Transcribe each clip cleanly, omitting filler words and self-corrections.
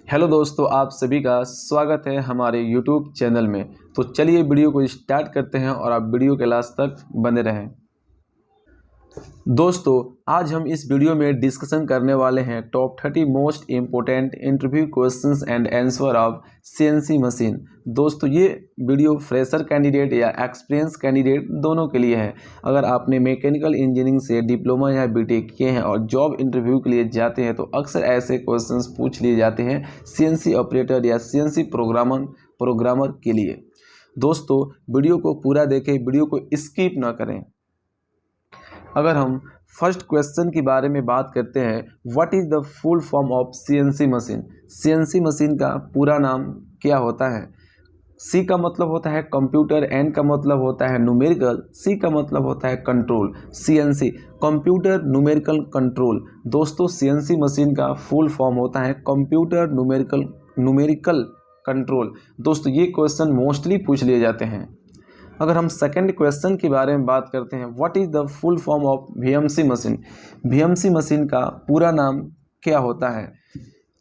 Hello दोस्तों, आप सभी का स्वागत है हमारे YouTube चैनल में। तो चलिए वीडियो को स्टार्ट करते हैं और आप वीडियो के लास्ट तक बने रहें। दोस्तों, आज हम इस वीडियो में डिस्कशन करने वाले हैं top 30 most important interview questions and answer of CNC machine. दोस्तों, ये वीडियो फ्रेशर कैंडिडेट या एक्सपीरियंस कैंडिडेट दोनों के लिए है। अगर आपने मैकेनिकल इंजीनियरिंग से डिप्लोमा या बीटेक किए हैं और जॉब इंटरव्यू के लिए जाते हैं तो अक्सर ऐसे क्वेश्चंस पूछ लिए जाते हैं CNC ऑपरेटर या CNC प्रोग्रामर के लिए। दोस्तों, वीडियो को पूरा देखें, वीडियो को स्किप ना करें। अगर हम फर्स्ट क्वेश्चन के बारे में बात करते हैं, what is the full form of CNC machine. CNC machine का पूरा नाम क्या होता है? C का मतलब होता है कंप्यूटर, N का मतलब होता है न्यूमेरिकल, C का मतलब होता है control. CNC computer numerical control. दोस्तों, CNC मशीन का फुल फॉर्म होता है कंप्यूटर न्यूमेरिकल कंट्रोल। दोस्तों, ये क्वेश्चन मोस्टली पूछ लिए जाते हैं। अगर हम सेकंड क्वेश्चन के बारे में बात करते हैं, what is the full form of VMC machine. VMC machine का पूरा नाम क्या होता है?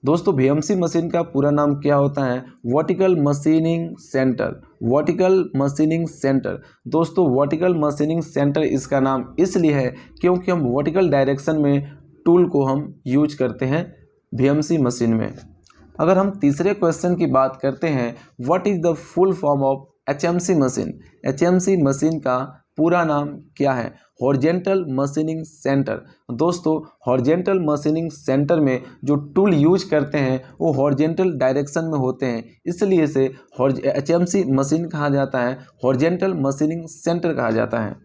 दोस्तों, VMC मशीन का पूरा नाम क्या होता है? Vertical machining centre. Vertical machining centre. दोस्तों, वर्टिकल मशीनिंग सेंटर इसका नाम इसलिए है क्योंकि हम वर्टिकल डायरेक्शन में टूल को हम यूज करते हैं VMC मशीन में। अगर हम तीसरे क्वेश्चन की बात करते हैं, what is the full form of HMC machine. HMC machine का पूरा नाम क्या है? Horizontal machining centre. दोस्तों, हॉरिजेंटल मशीनिंग सेंटर में जो टूल यूज करते हैं वो हॉरिजेंटल डायरेक्शन में होते हैं, इसलिए इसे HMC मशीन कहा जाता है, हॉरिजेंटल मशीनिंग सेंटर कहा जाता है।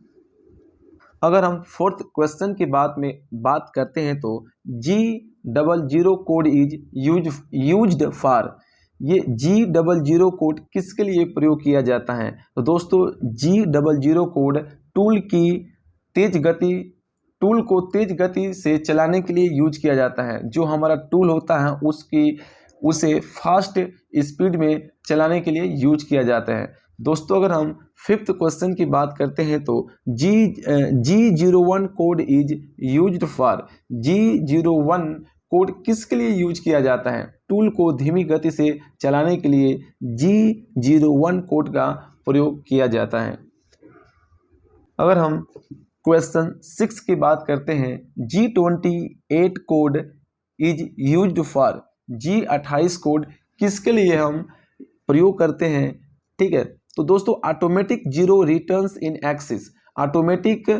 अगर हम फोर्थ क्वेश्चन की बात करते हैं तो G00 code is used for. ये G00 कोड किसके लिए प्रयोग किया जाता है? तो दोस्तों, G00 कोड टूल को तेज गति से चलाने के लिए यूज किया जाता है। जो हमारा टूल होता है उसे फास्ट स्पीड में चलाने के लिए यूज किया जाता है। दोस्तों, अगर हम फिफ्थ क्वेश्चन की बात करते हैं तो G01 code is used for. G01 code किसके लिए यूज किया जाता है? टूल को धीमी गति से चलाने के लिए G01 कोड का प्रयोग किया जाता है। अगर हम क्वेश्चन 6 की बात करते हैं, G28 code is used for. G28 code किसके लिए हम प्रयोग करते हैं? ठीक है, तो दोस्तों, automatic zero returns in axis. Automatic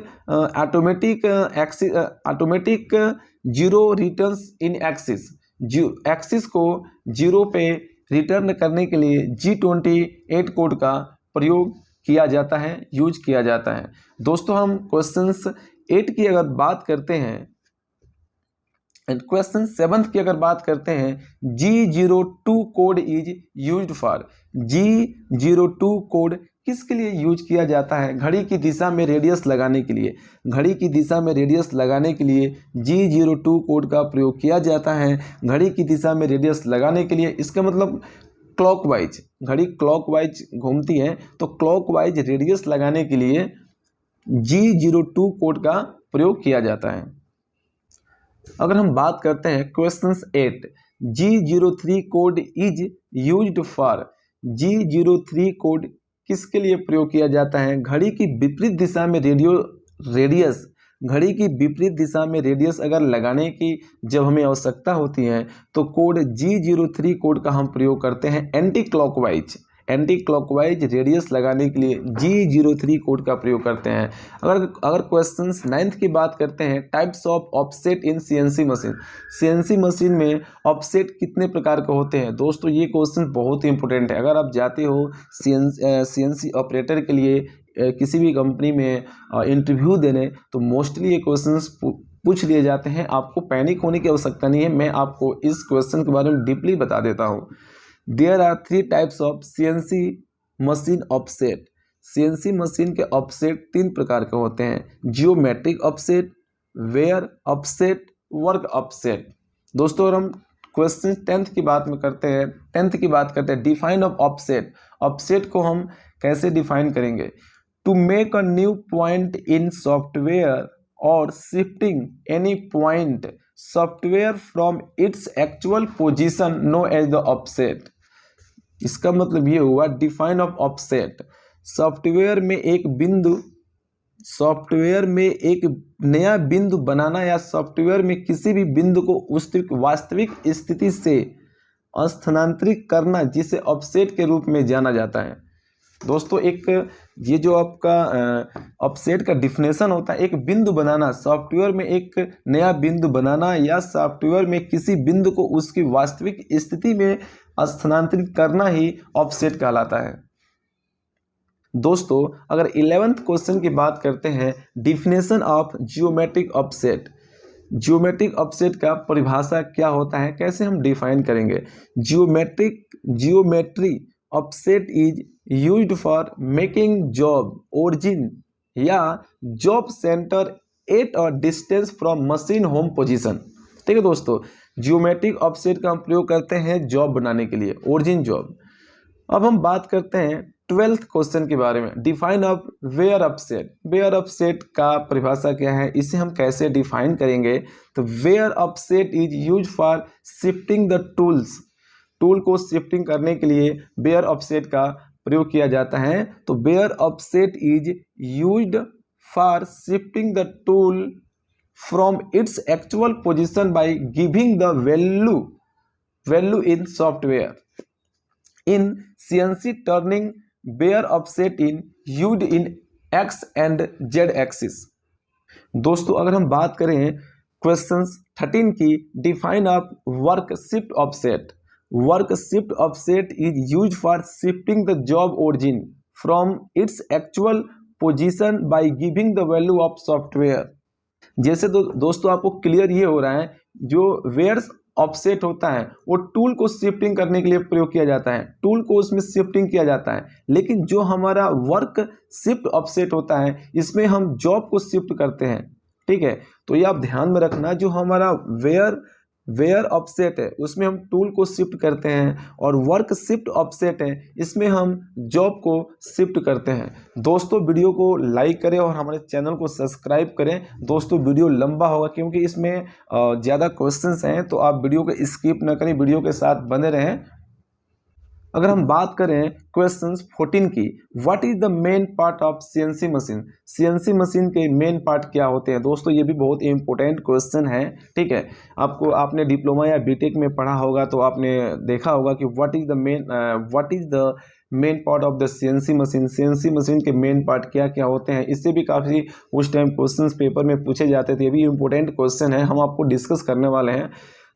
zero returns in axis. Axis को जीरो पे रिटर्न करने के लिए G28 कोड का प्रयोग किया जाता है, यूज किया जाता है। दोस्तों, हम क्वेश्चंस 8 की अगर बात करते हैं, क्वेश्चन 7 की अगर बात करते हैं, G02 code is used for. G02 code किसके लिए यूज किया जाता है? घड़ी की दिशा में रेडियस लगाने के लिए। घड़ी की दिशा में रेडियस लगाने के लिए G02 कोड का प्रयोग किया जाता है। घड़ी की दिशा में रेडियस लगाने के लिए, इसका मतलब क्लॉकवाइज, घड़ी क्लॉकवाइज घूमती है तो क्लॉकवाइज रेडियस लगाने के लिए G02 कोड का प्रयोग किया जाता है। अगर हम बात करते हैं question 8, G03 code is used for. G03 code किसके लिए प्रयोग किया जाता है? घड़ी की विपरीत दिशा में रेडियस। घड़ी की विपरीत दिशा में रेडियस अगर लगाने की जब हमें आवश्यकता होती है तो कोड G03 कोड का हम प्रयोग करते हैं एंटी क्लॉकवाइज रेडियस लगाने के लिए G03 कोड का प्रयोग करते हैं। अगर क्वेश्चन 9 की बात करते हैं, types of offset in CNC machine. CNC machine में ऑफसेट कितने प्रकार के होते हैं? दोस्तों, ये क्वेश्चन बहुत ही इंपॉर्टेंट है। अगर आप जाते हो CNC ऑपरेटर के लिए किसी भी कंपनी में इंटरव्यू देने तो मोस्टली ये क्वेश्चंस पूछ लिए जाते हैं। आपको पैनिक होने की आवश्यकता नहीं है, मैं आपको इस क्वेश्चन के बारे में डीपली बता देता हूँ। There are 3 types of CNC machine offset. CNC machine के ऑफसेट 3 प्रकार के होते हैं, geometric offset, wear offset, work offset. दोस्तों, अगर हम क्वेश्चन 10th की बात करते हैं, डिफाइन ऑफ ऑफसेट। ऑफसेट को हम कैसे डिफाइन करेंगे? To make a new point in software और shifting any point software from its actual position known as the offset. इसका मतलब ये हुआ डिफाइन ऑफ ऑफसेट, सॉफ्टवेयर में एक नया बिंदु बनाना या सॉफ्टवेयर में किसी भी बिंदु को उसकी वास्तविक स्थिति से स्थानांतरित करना, जिसे ऑफसेट के रूप में जाना जाता है। दोस्तों एक ये जो आपका ऑफसेट का डिफिनेशन होता है, एक बिंदु बनाना, सॉफ्टवेयर में एक नया बिंदु बनाना या सॉफ्टवेयर में किसी बिंदु को उसकी वास्तविक स्थिति में स्थानांतरित करना ही ऑफसेट कहलाता है। दोस्तों अगर 11th क्वेश्चन की बात करते हैं, definition of geometric offset. Geometric offset का परिभाषा क्या होता है, कैसे हम डिफाइन करेंगे। Geometry offset is used for making job origin या job centre at a distance from machine home position. ठीक है दोस्तों, जियोमेट्रिक ऑफसेट का हम प्रयोग करते हैं जॉब बनाने के लिए, ओरिजिन जॉब। अब हम बात करते हैं 12th क्वेश्चन के बारे में, define of wear offset. Wear offset का परिभाषा क्या है, इसे हम कैसे डिफाइन करेंगे। तो wear offset is use for shifting the tools, tool को शिफ्टिंग करने के लिए वेयर ऑफसेट का प्रयोग किया जाता है। तो wear offset is used for shifting the tool from its actual position by giving the value in software. In CNC turning, wear offset in used in X and Z axis। दोस्तों अगर हम बात करें क्वेश्चन 13 की, define of work shift offset. Work shift offset is use for shifting the job origin from its actual position by giving the value of software. जैसे दोस्तों आपको clear ये हो रहा है, जो वेयर ऑफसेट होता है वो टूल को शिफ्टिंग करने के लिए प्रयोग किया जाता है, टूल को उसमें शिफ्टिंग किया जाता है। लेकिन जो हमारा वर्क शिफ्ट ऑफसेट होता है, इसमें हम जॉब को शिफ्ट करते हैं। ठीक है, तो ये आप ध्यान में रखना, जो हमारा वेयर ऑफसेट है उसमें हम टूल को शिफ्ट करते हैं, और वर्क शिफ्ट ऑफसेट है इसमें हम जॉब को शिफ्ट करते हैं। दोस्तों वीडियो को लाइक करें और हमारे चैनल को सब्सक्राइब करें। दोस्तों वीडियो लंबा होगा क्योंकि इसमें ज़्यादा क्वेश्चंस हैं, तो आप वीडियो को स्किप ना करें, वीडियो के साथ बने रहें। अगर हम बात करें क्वेश्चन 14 की, what is the main part of CNC machine. CNC machine के मेन पार्ट क्या होते हैं। दोस्तों ये भी बहुत इंपॉर्टेंट क्वेश्चन है। ठीक है, आपने डिप्लोमा या बीटेक में पढ़ा होगा तो आपने देखा होगा कि what is the main part of the CNC machine. CNC machine के मेन पार्ट क्या क्या होते हैं, इससे भी काफ़ी उस टाइम क्वेश्चन पेपर में पूछे जाते थे। ये भी इंपॉर्टेंट क्वेश्चन है, हम आपको डिस्कस करने वाले हैं।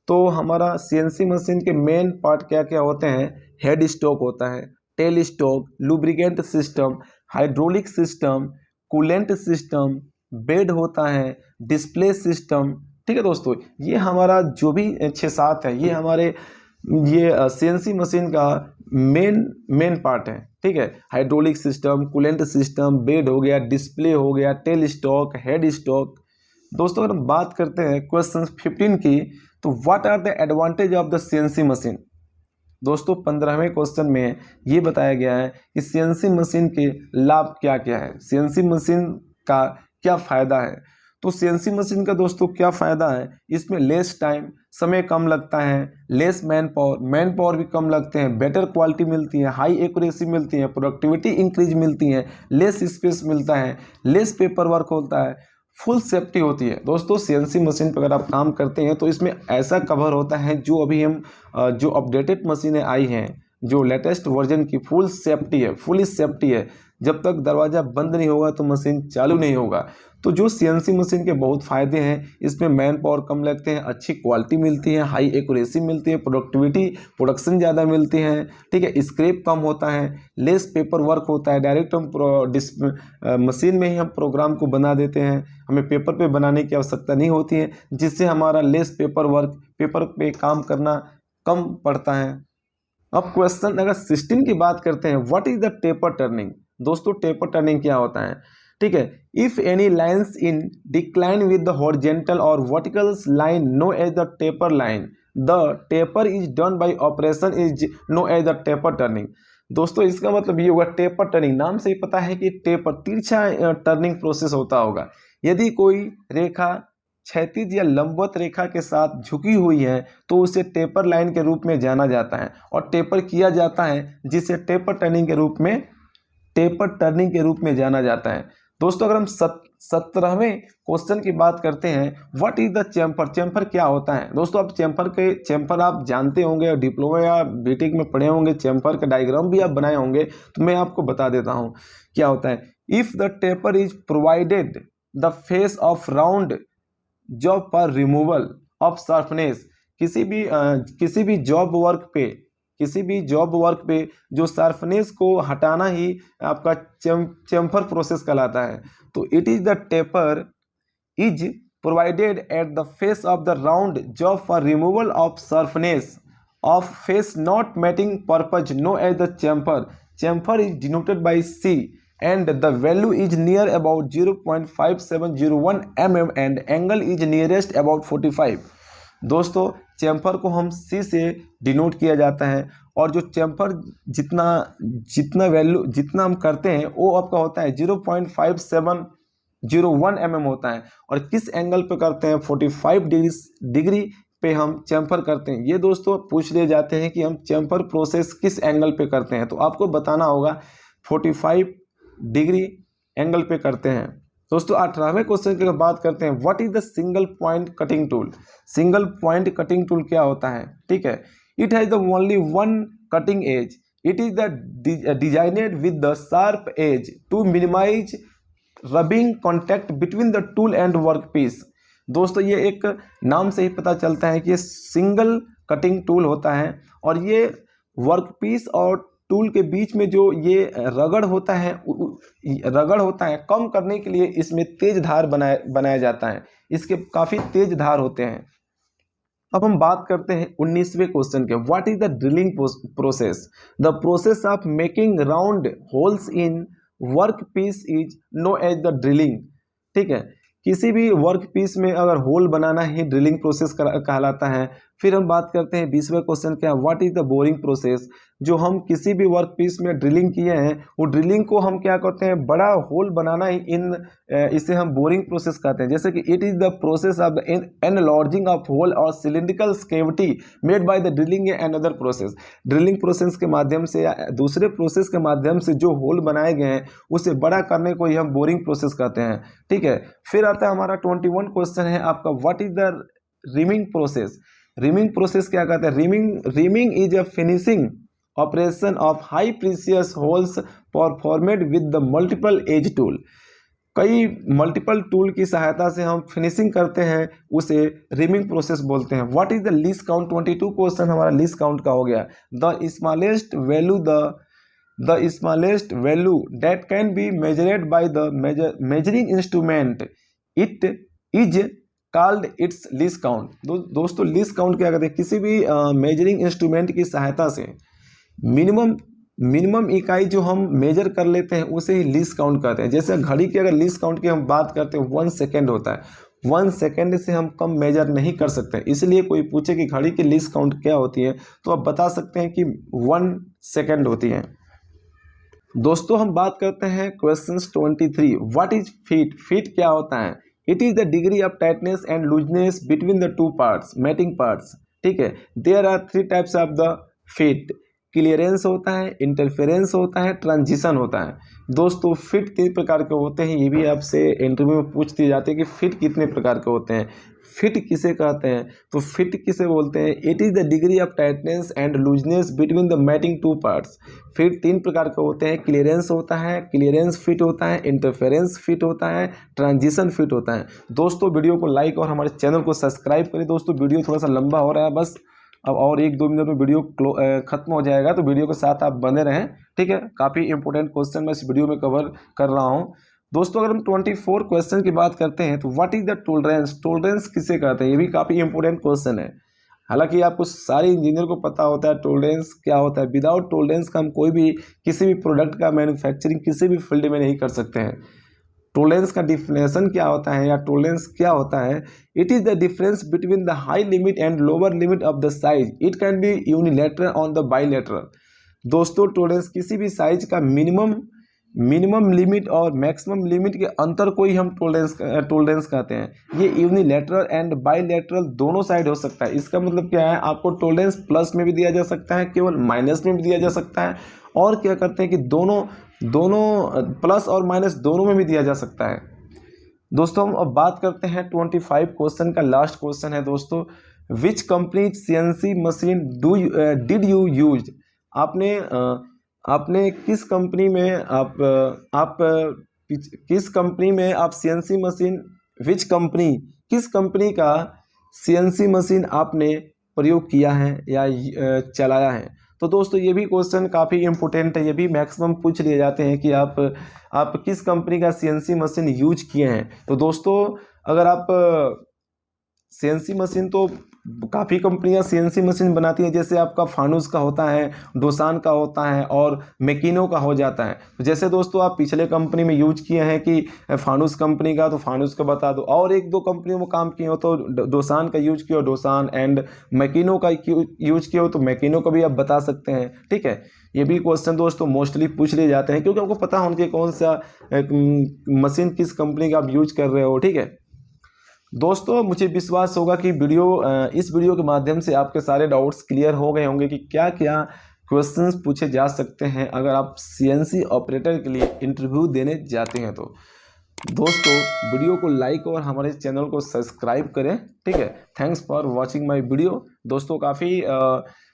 तो हमारा सीएनसी मशीन के मेन पार्ट क्या क्या होते हैं, हेड स्टॉक होता है, tell stock, lubricant system, hydraulic system, coolant system, bed होता है, डिस्प्ले सिस्टम। ठीक है दोस्तों, ये हमारा जो भी 6-7 है, ये हमारे सीएनसी मशीन का मेन पार्ट है। ठीक है, hydraulic system, coolant system, bed हो गया, डिस्प्ले हो गया, टेल स्टॉक, हेड स्टॉक। दोस्तों अगर हम बात करते हैं क्वेश्चन 15 की, तो what are the advantage of the CNC machine. दोस्तों 15वें क्वेश्चन में ये बताया गया है कि सीएनसी मशीन के लाभ क्या क्या है, सीएनसी मशीन का क्या फ़ायदा है। तो सीएनसी मशीन का दोस्तों क्या फ़ायदा है, इसमें लेस टाइम, समय कम लगता है, लेस मैन पावर भी कम लगते हैं, बेटर क्वालिटी मिलती है, हाई एक्यूरेसी मिलती है, प्रोडक्टिविटी इंक्रीज मिलती है, लेस स्पेस मिलता है, लेस पेपर वर्क होता है, फुल सेफ्टी होती है। दोस्तों सीएनसी मशीन पर अगर आप काम करते हैं तो इसमें ऐसा कवर होता है, जो अभी हम जो अपडेटेड मशीनें आई हैं, जो लेटेस्ट वर्जन की फुल सेफ्टी है। जब तक दरवाज़ा बंद नहीं होगा तो मशीन चालू नहीं होगा। तो जो सीएनसी मशीन के बहुत फ़ायदे हैं, इसमें मैन पावर कम लगते हैं, अच्छी क्वालिटी मिलती है, हाई एक्यूरेसी मिलती है, प्रोडक्शन ज़्यादा मिलती है। ठीक है, स्क्रैप कम होता है, लेस पेपर वर्क होता है, डायरेक्ट हम मशीन में ही हम प्रोग्राम को बना देते हैं, हमें पेपर पे बनाने की आवश्यकता नहीं होती है, जिससे हमारा लेस पेपर पे काम करना कम पड़ता है। अब क्वेश्चन अगर 16 की बात करते हैं, what is the taper turning. दोस्तों टेपर टर्निंग क्या होता है। ठीक है, if any lines in decline with the horizontal और vertical line known as the taper line, the taper is done by operation is known as the taper turning. दोस्तों इसका मतलब ये होगा, टेपर टर्निंग नाम से ही पता है कि टेपर तिरछा टर्निंग प्रोसेस होता होगा। यदि कोई रेखा क्षैतिज या लंबवत रेखा के साथ झुकी हुई है तो उसे टेपर लाइन के रूप में जाना जाता है, और टेपर किया जाता है जिसे टेपर टर्निंग के रूप में जाना जाता है। दोस्तों अगर हम 17वें क्वेश्चन की बात करते हैं, what is the chamfer, chamfer क्या होता है। दोस्तों आप चैम्फर आप जानते होंगे, डिप्लोमा या बीटेक में पढ़े होंगे, चैम्फर का डायग्राम भी आप बनाए होंगे, तो मैं आपको बता देता हूं क्या होता है। If the taper is provided the face of round job पर रिमूवल ऑफ शार्पनेस, किसी भी जॉब वर्क पे जो शार्पनेस को हटाना ही आपका चैम्फर प्रोसेस कहलाता है। तो it is the taper is provided at the face of the round job for removal of sharpness of face not mating purpose no as the chamfer is denoted by C and the value is near about 0.5701 mm and angle is nearest about 45। दोस्तों chamfer को हम C से denote किया जाता है, और जो chamfer जितना हम करते हैं वो आपका होता है 0.5701 mm होता है, और किस एंगल पे करते हैं 45 डिग्री पे हम चैम्फर करते हैं। ये दोस्तों पूछ लिए जाते हैं कि हम चैम्फर प्रोसेस किस एंगल पे करते हैं, तो आपको बताना होगा 45 डिग्री एंगल पे करते हैं। दोस्तों 18वें क्वेश्चन की बात करते हैं, what is the single point cutting tool. Single point cutting tool क्या होता है, ठीक है। It has the only one cutting edge, it is the designed with the sharp edge to minimise rubbing contact between the tool and work piece. दोस्तों ये एक नाम से ही पता चलता है कि ये सिंगल कटिंग टूल होता है, और ये वर्क पीस और टूल के बीच में जो ये रगड़ होता है कम करने के लिए इसमें तेज धार बनाया जाता है। इसके काफ़ी तेज धार होते हैं। अब हम बात करते हैं 19वें क्वेश्चन के, what is the drilling process. The process of making round holes in work piece is known as the drilling, ठीक है। किसी भी वर्क पीस में अगर होल बनाना ही ड्रिलिंग प्रोसेस कहलाता है। फिर हम बात करते हैं 20वें क्वेश्चन क्या, what is the boring process. जो हम किसी भी वर्क पीस में ड्रिलिंग किए हैं वो ड्रिलिंग को हम क्या करते हैं, बड़ा होल बनाना ही इसे हम बोरिंग प्रोसेस कहते हैं। जैसे कि it is the process of the enlarging of hole और cylindrical cavity made by the drilling या अनदर प्रोसेस। ड्रिलिंग प्रोसेस के माध्यम से या दूसरे प्रोसेस के माध्यम से जो होल बनाए गए हैं उसे बड़ा करने को ही हम बोरिंग प्रोसेस कहते हैं, ठीक है। फिर आता है हमारा 21 क्वेश्चन है आपका, what is the reaming process. Reaming process क्या कहते हैं, reaming is a finishing operation of high precious holes performed with the multiple edge tool. कई मल्टीपल टूल की सहायता से हम फिनिशिंग करते हैं, उसे रिमिंग प्रोसेस बोलते हैं। What is the least count. 22 question हमारा लीस्ट काउंट का हो गया। The smallest value that can be measured by the measuring instrument it is called its least count. दोस्तों लीस्ट काउंट क्या कहते हैं, किसी भी मेजरिंग इंस्ट्रूमेंट की सहायता से मिनिमम इकाई जो हम मेजर कर लेते हैं उसे ही लीस्ट काउंट कहते हैं। जैसे घड़ी की अगर लीस्ट काउंट की हम बात करते हैं 1 सेकेंड होता है, 1 सेकेंड से हम कम मेजर नहीं कर सकते। इसलिए कोई पूछे कि घड़ी की लीस्ट काउंट क्या होती है तो आप बता सकते हैं कि 1 सेकेंड होती है। दोस्तों हम बात करते हैं question 23, what is fit. Fit क्या होता है, it is the degree of tightness and looseness between the two parts, mating parts, ठीक है। There are 3 types of the fit, clearance होता है, इंटरफेरेंस होता है, ट्रांजिशन होता है। दोस्तों फिट 3 प्रकार के होते हैं, ये भी आपसे इंटरव्यू में पूछ दिए जाते हैं कि फिट कितने प्रकार के होते हैं। फिट किसे कहते हैं, तो फिट किसे बोलते हैं, it is the degree of tightness and looseness between the mating two parts. Fit 3 प्रकार के होते हैं, क्लियरेंस होता है, क्लियरेंस फिट होता है, इंटरफेरेंस फिट होता है, ट्रांजिशन फिट होता है। दोस्तों वीडियो को लाइक और हमारे चैनल को सब्सक्राइब करें। दोस्तों वीडियो थोड़ा सा लंबा हो रहा है, बस अब और 1-2 मिनट में वीडियो खत्म हो जाएगा, तो वीडियो के साथ आप बने रहें, ठीक है। काफ़ी इंपॉर्टेंट क्वेश्चन मैं इस वीडियो में कवर कर रहा हूं। दोस्तों अगर हम 24 क्वेश्चन की बात करते हैं तो what is the tolerance. Tolerance किसे कहते हैं, ये भी काफ़ी इंपॉर्टेंट क्वेश्चन है। हालांकि आपको सारे इंजीनियर को पता होता है टोलरेंस क्या होता है। विदाउट टोलरेंस का हम कोई भी किसी भी प्रोडक्ट का मैन्युफैक्चरिंग किसी भी फील्ड में नहीं कर सकते हैं। टोलरेंस का डिफिनेशन क्या होता है या टोलरेंस क्या होता है, it is the difference between the high limit and lower limit of the size, it can be unilateral on the bilateral. दोस्तों टोलरेंस किसी भी साइज का मिनिमम मिनिमम लिमिट और मैक्सिमम लिमिट के अंतर को ही हम टोलरेंस कहते हैं। ये यूनिलैटरल एंड बाईलैटरल दोनों साइड हो सकता है। इसका मतलब क्या है, आपको टोलरेंस प्लस में भी दिया जा सकता है, केवल माइनस में भी दिया जा सकता है, और क्या करते हैं कि दोनों प्लस और माइनस दोनों में भी दिया जा सकता है। दोस्तों हम अब बात करते हैं 25 क्वेश्चन का लास्ट क्वेश्चन है दोस्तों, which company CNC machine did you use. आपने किस कंपनी में किस कंपनी में आप CNC मशीन, विच कंपनी, किस कंपनी का CNC मशीन आपने प्रयोग किया है या चलाया है। तो दोस्तों ये भी क्वेश्चन काफ़ी इंपॉर्टेंट है, ये भी मैक्सिमम पूछ लिए जाते हैं कि आप किस कंपनी का CNC मशीन यूज किए हैं। तो दोस्तों अगर आप CNC मशीन, तो काफ़ी कंपनियां CNC मशीन बनाती हैं, जैसे आपका फानुस का होता है, डोसान का होता है और मैकिनो का हो जाता है। तो जैसे दोस्तों आप पिछले कंपनी में यूज किए हैं कि फानुस कंपनी का, तो फानुस का बता दो, और एक दो कंपनियों में काम किए हो तो डोसान का यूज किया हो डोसान, एंड मैकिनो का यूज किया हो तो मैकिनो का भी आप बता सकते हैं। ठीक है, ये भी क्वेश्चन दोस्तों मोस्टली पूछ लिए जाते हैं, क्योंकि आपको पता होना चाहिए कौन सा मशीन किस कंपनी का आप यूज कर रहे हो। ठीक है दोस्तों, मुझे विश्वास होगा कि इस वीडियो के माध्यम से आपके सारे डाउट्स क्लियर हो गए होंगे कि क्या क्या क्वेश्चंस पूछे जा सकते हैं अगर आप CNC ऑपरेटर के लिए इंटरव्यू देने जाते हैं। तो दोस्तों वीडियो को लाइक और हमारे चैनल को सब्सक्राइब करें। ठीक है, thanks for watching my video. दोस्तों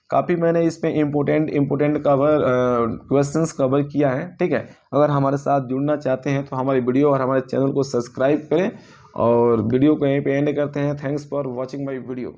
काफ़ी मैंने इसमें इम्पोर्टेंट क्वेश्चंस कवर किया है। ठीक है, अगर हमारे साथ जुड़ना चाहते हैं तो हमारी वीडियो और हमारे चैनल को सब्सक्राइब करें, और वीडियो को यहीं पे एंड करते हैं। Thanks for watching my video.